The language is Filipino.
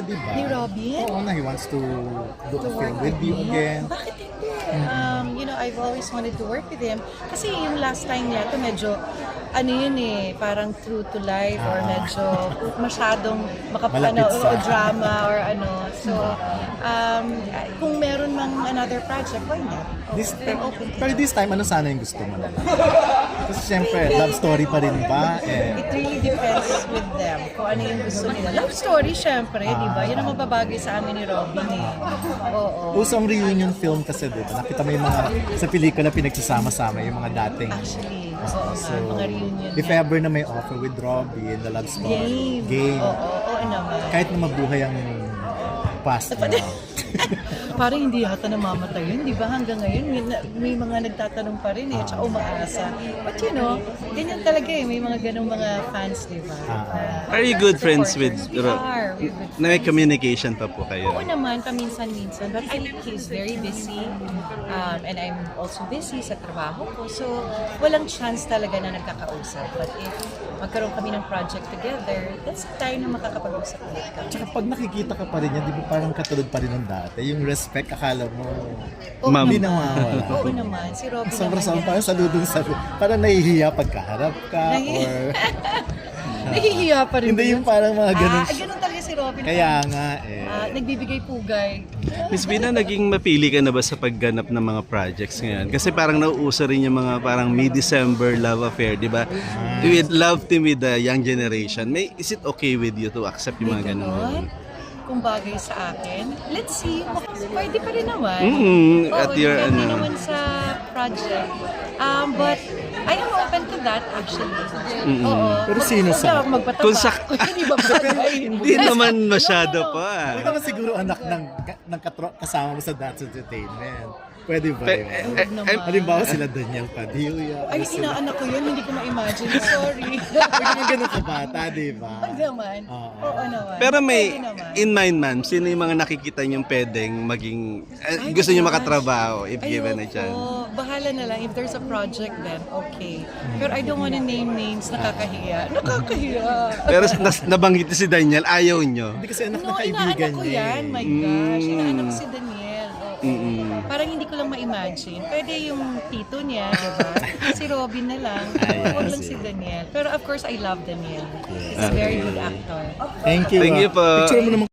di ba? Ni Robin? Oo na, he wants to do a film with you again. Bakit hindi? I've always wanted to work with him. Kasi yung last time niya, ito medyo, parang true to life or medyo masyadong Malapit o sa- drama or ano. So, kung meron mang another project, why not? I'm open to Pero this time, ano sana yung gusto mo naman? Kasi syempre, love story pa rin ba? It really depends with them kung ano yung gusto nila. Love story, syempre, di ba? Yan ang mababagay sa amin ni Robin eh. Oo. Usong reunion film kasi, di ba? Nakita mo yung mga, sa pelikula pinagsasama-sama yung mga dating. Actually, oo nga, mga reunion If yan. ever na may offer with Robbie and the love story, game. Oo naman. Kahit na mabuhay ang past mo. Parang hindi yata namamatay yun, di ba? Hanggang ngayon, may mga nagtatanong pa rin eh, tsaka umaasa. But ganyan talaga eh, may mga ganong mga fans, di ba? Are you good friends with We are. We're good Na may friends. communication pa po kayo? Oo naman, paminsan-minsan. But I think he's very busy. And I'm also busy sa trabaho ko. So, walang chance talaga na nagkakausap. But if magkaroon kami ng project together, that's the time na makakapag-usap ulit kami. Tsaka pag nakikita ka pa rin yan, di ba parang katulad pa rin ng dati? Yung respect, akala mo, Ma'am. hindi nawawala. Oo naman, si Robin Sobrang naman. parang saludong sabi. Parang nahihiya pagkaharap ka or... Nahihiya pa rin. Hindi ba yung yun? parang mga ganun. Ganun talaga si Robin. Kaya nga eh. Nagbibigay pugay. Miss Bina, naging mapili ka na ba sa pagganap ng mga projects ngayon? Kasi parang nauuso rin yung mga parang mid-December love affair, di ba? With love team with the young generation. Is it okay with you to accept yung mga ganun? Kung bagay sa akin, let's see. Pwede pa rin naman. At Oo, your depende ano. naman sa project. But I am open to that actually. Oo. Pero sino Huwag sa- lang magpataba. Kung sa- Hindi ba bagay? Hindi naman masyado No. pa. Hindi naman siguro anak ng kasama mo sa That's Entertainment. Pwede ba yun? Huwag naman. Halimbawa sila Daniel Padilla. Ay, inaanak ko yun. Hindi ko ma-imagine. Sorry. Pwede naman ganun kabata, di ba? Huwag naman. Oo naman. Pero may, Pwede naman. in mind ma'am, sino yung mga nakikita niyong pwedeng maging, gusto niyo gosh. makatrabaho if given a chance? Bahala na lang. If there's a project then, okay. Pero I don't wanna name names. Nakakahiya. Nakakahiya. Pero nabanggit niyo si Daniel, ayaw niyo. Hindi kasi anak na No, kaibigan inaanak ko niya. yan. My gosh. Inaanak ko si Daniel. Oo. Parang hindi ko lang ma-imagine. Pwede yung tito niya, diba? Si Robin na lang. Huwag lang si Daniel. Pero of course, I love Daniel. He's a very good actor. Thank you. Thank you po. Picture mo naman